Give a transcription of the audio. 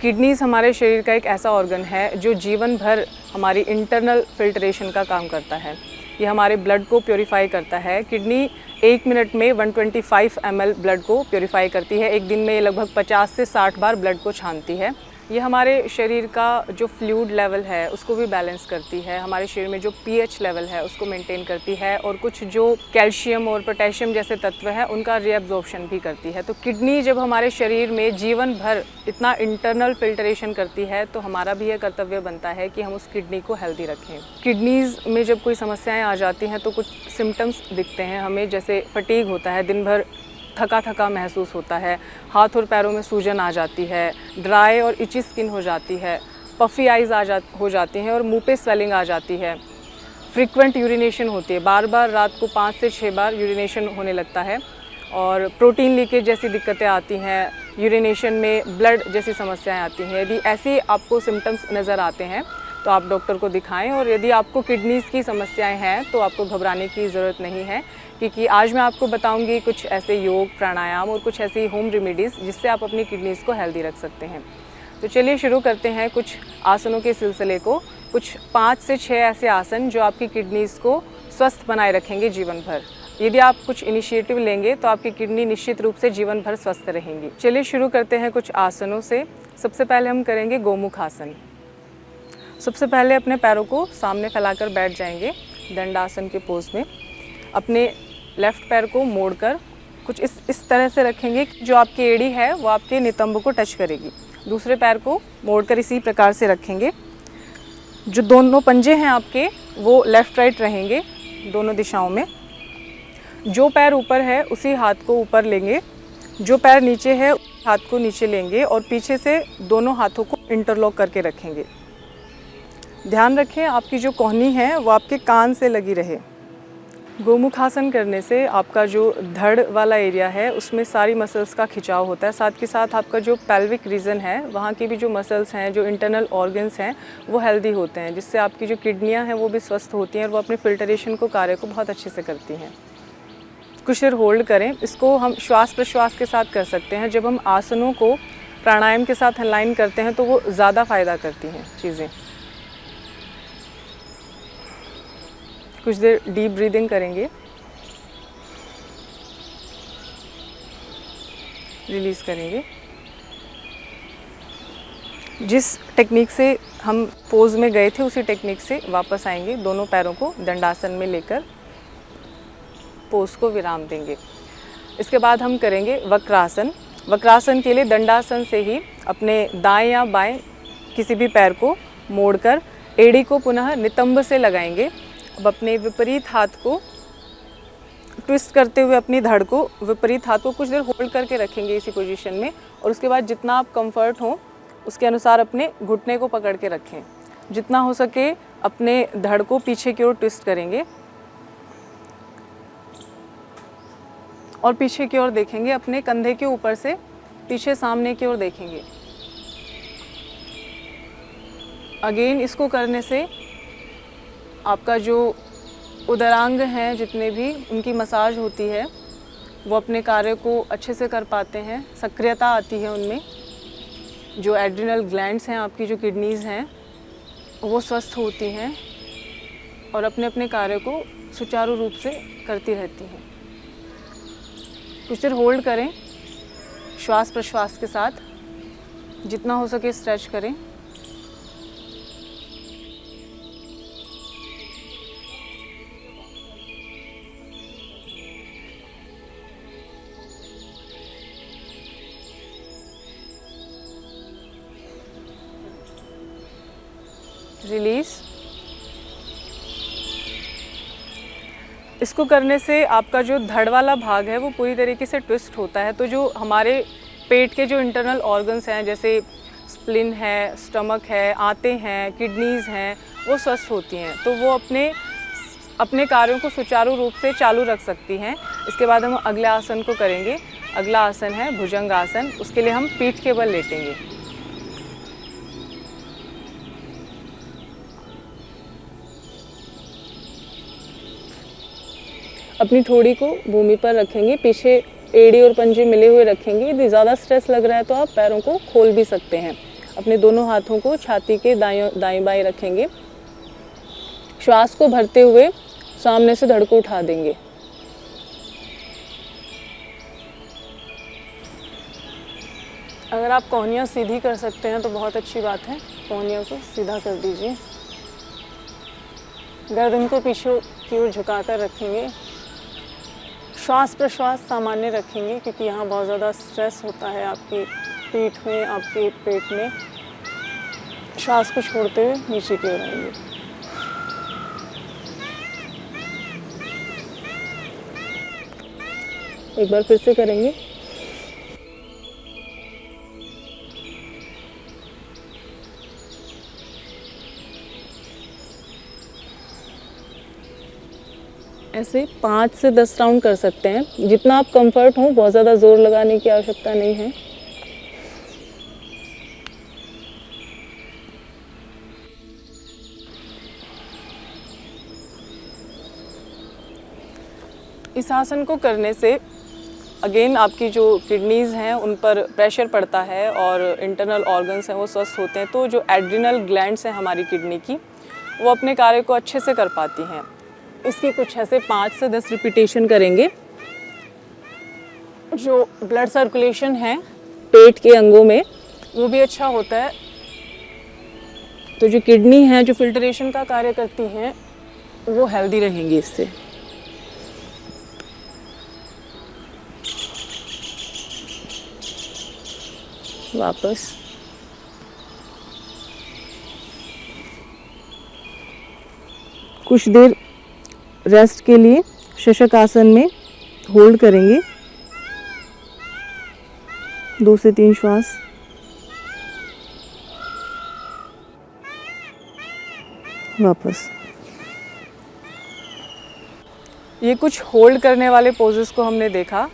Kidneys हमारे शरीर का एक ऐसा ऑर्गन है जो जीवन भर हमारी इंटरनल फिल्ट्रेशन का काम करता है। ये हमारे ब्लड को प्योरीफाई करता है। किडनी 1 मिनट में 125 ml ब्लड को प्योरीफाई करती है। एक दिन में ये लगभग 50 से 60 बार ब्लड को छानती है। ये हमारे शरीर का जो फ्लूइड लेवल है उसको भी बैलेंस करती है। हमारे शरीर में जो pH लेवल है उसको मेंटेन करती है और कुछ जो कैल्शियम और पोटेशियम जैसे तत्व हैं उनका रीअब्जॉर्प्शन भी करती है। तो किडनी जब हमारे शरीर में जीवन भर इतना इंटरनल फिल्ट्रेशन करती है तो हमारा भी ये कर्तव्य बनता है कि हम उस किडनी को हेल्दी रखें। किडनीज़ में जब कोई समस्याएँ आ जाती हैं तो कुछ सिम्टम्स दिखते हैं हमें, जैसे फटीग होता है, दिन भर थका थका महसूस होता है, हाथ और पैरों में सूजन आ जाती है, ड्राई और इची स्किन हो जाती है, पफ़ी आइज़ हो जाती हैं और मुंह पे स्वेलिंग आ जाती है, फ्रीक्वेंट यूरिनेशन होती है, बार बार रात को 5 से 6 बार यूरिनेशन होने लगता है और प्रोटीन लीकेज जैसी दिक्कतें आती हैं, यूरिनेशन में ब्लड जैसी समस्याएं आती हैं। यदि ऐसे आपको सिम्टम्स नज़र आते हैं तो आप डॉक्टर को दिखाएं और यदि आपको किडनीज़ की समस्याएं हैं तो आपको घबराने की ज़रूरत नहीं है, क्योंकि आज मैं आपको बताऊंगी कुछ ऐसे योग, प्राणायाम और कुछ ऐसी होम रेमेडीज़ जिससे आप अपनी किडनीज़ को हेल्दी रख सकते हैं। तो चलिए शुरू करते हैं कुछ आसनों के सिलसिले को। कुछ 5 से 6 ऐसे आसन जो आपकी किडनीज़ को स्वस्थ बनाए रखेंगे जीवन भर। यदि आप कुछ इनिशिएटिव लेंगे तो आपकी किडनी निश्चित रूप से जीवन भर स्वस्थ रहेंगी। चलिए शुरू करते हैं कुछ आसनों से। सबसे पहले हम करेंगे गोमुख आसन। सबसे पहले अपने पैरों को सामने फैलाकर बैठ जाएंगे दंडासन के पोज में। अपने लेफ़्ट पैर को मोड़कर कुछ इस तरह से रखेंगे कि जो आपकी एड़ी है वो आपके नितंब को टच करेगी। दूसरे पैर को मोड़कर इसी प्रकार से रखेंगे। जो दोनों पंजे हैं आपके वो लेफ़्ट राइट रहेंगे दोनों दिशाओं में। जो पैर ऊपर है उसी हाथ को ऊपर लेंगे, जो पैर नीचे है हाथ को नीचे लेंगे और पीछे से दोनों हाथों को इंटरलॉक करके रखेंगे। ध्यान रखें आपकी जो कोहनी है वो आपके कान से लगी रहे। गोमुख आसन करने से आपका जो धड़ वाला एरिया है उसमें सारी मसल्स का खिंचाव होता है। साथ के साथ आपका जो पेल्विक रीजन है वहाँ की भी जो मसल्स हैं, जो इंटरनल ऑर्गन्स हैं वो हेल्दी होते हैं, जिससे आपकी जो किडनियाँ हैं वो भी स्वस्थ होती हैं और वो अपने फिल्ट्रेशन को कार्य को बहुत अच्छे से करती हैं। कुछ देर होल्ड करें। इसको हम श्वास प्रश्वास के साथ कर सकते हैं। जब हम आसनों को प्राणायाम के साथ अलाइन करते हैं तो वो ज़्यादा फ़ायदा करती हैं चीज़ें। कुछ देर डीप ब्रीदिंग करेंगे, रिलीज़ करेंगे। जिस टेक्निक से हम पोज में गए थे उसी टेक्निक से वापस आएंगे। दोनों पैरों को दंडासन में लेकर पोज को विराम देंगे। इसके बाद हम करेंगे वक्रासन। वक्रासन के लिए दंडासन से ही अपने दाएं या बाएं किसी भी पैर को मोड़कर एड़ी को पुनः नितंब से लगाएंगे। अब अपने विपरीत हाथ को ट्विस्ट करते हुए अपनी धड़ को, विपरीत हाथ को कुछ देर होल्ड करके रखेंगे इसी पोजीशन में और उसके बाद जितना आप कंफर्ट हो उसके अनुसार अपने घुटने को पकड़ के रखें। जितना हो सके अपने धड़ को पीछे की ओर ट्विस्ट करेंगे और पीछे की ओर देखेंगे। अपने कंधे के ऊपर से पीछे सामने की ओर देखेंगे। अगेन इसको करने से आपका जो उदरांग हैं जितने भी, उनकी मसाज होती है, वो अपने कार्य को अच्छे से कर पाते हैं, सक्रियता आती है उनमें। जो एड्रिनल ग्लैंड्स हैं आपकी, जो किडनीज़ हैं, वो स्वस्थ होती हैं और अपने अपने कार्य को सुचारू रूप से करती रहती हैं। कुछ देर होल्ड करें, श्वास प्रश्वास के साथ जितना हो सके स्ट्रेच करें। रिलीज। इसको करने से आपका जो धड़ वाला भाग है वो पूरी तरीके से ट्विस्ट होता है। तो जो हमारे पेट के जो इंटरनल ऑर्गन्स हैं, जैसे स्प्लिन है, स्टमक है, आंतें हैं, किडनीज़ हैं, वो स्वस्थ होती हैं। तो वो अपने कार्यों को सुचारू रूप से चालू रख सकती हैं। इसके बाद हम अगले आसन को करेंगे। अगला आसन है भुजंग आसन। उसके लिए हम पीठ के बल लेटेंगे। अपनी ठोड़ी को भूमि पर रखेंगे, पीछे एड़ी और पंजे मिले हुए रखेंगे। यदि ज़्यादा स्ट्रेस लग रहा है तो आप पैरों को खोल भी सकते हैं। अपने दोनों हाथों को छाती के दाएं बाएं रखेंगे। श्वास को भरते हुए सामने से धड़ को उठा देंगे। अगर आप कोहनियाँ सीधी कर सकते हैं तो बहुत अच्छी बात है, कोहनियों को सीधा कर दीजिए। गर्दन को पीछे की ओर झुकाकर रखेंगे। श्वास प्रश्वास सामान्य रखेंगे क्योंकि यहाँ बहुत ज़्यादा स्ट्रेस होता है आपकी पीठ में, आपके पेट में। श्वास को छोड़ते हुए नीचे की ओर आएंगे। एक बार फिर से करेंगे। ऐसे 5 से 10 राउंड कर सकते हैं, जितना आप कंफर्ट हो, बहुत ज़्यादा ज़ोर लगाने की आवश्यकता नहीं है। इस आसन को करने से अगेन आपकी जो किडनीज़ हैं उन पर प्रेशर पड़ता है और इंटरनल ऑर्गन्स हैं वो स्वस्थ होते हैं। तो जो एड्रिनल ग्लैंड्स हैं हमारी किडनी की, वो अपने कार्य को अच्छे से कर पाती हैं। इसकी कुछ ऐसे 5 से 10 रिपीटेशन करेंगे। जो ब्लड सर्कुलेशन है पेट के अंगों में वो भी अच्छा होता है। तो जो किडनी है, जो फिल्ट्रेशन का कार्य करती हैं, वो हेल्दी रहेंगी इससे। वापस कुछ देर रेस्ट के लिए शशक आसन में होल्ड करेंगे। 2 से 3 श्वास। वापस। ये कुछ होल्ड करने वाले पोजेस को हमने देखा।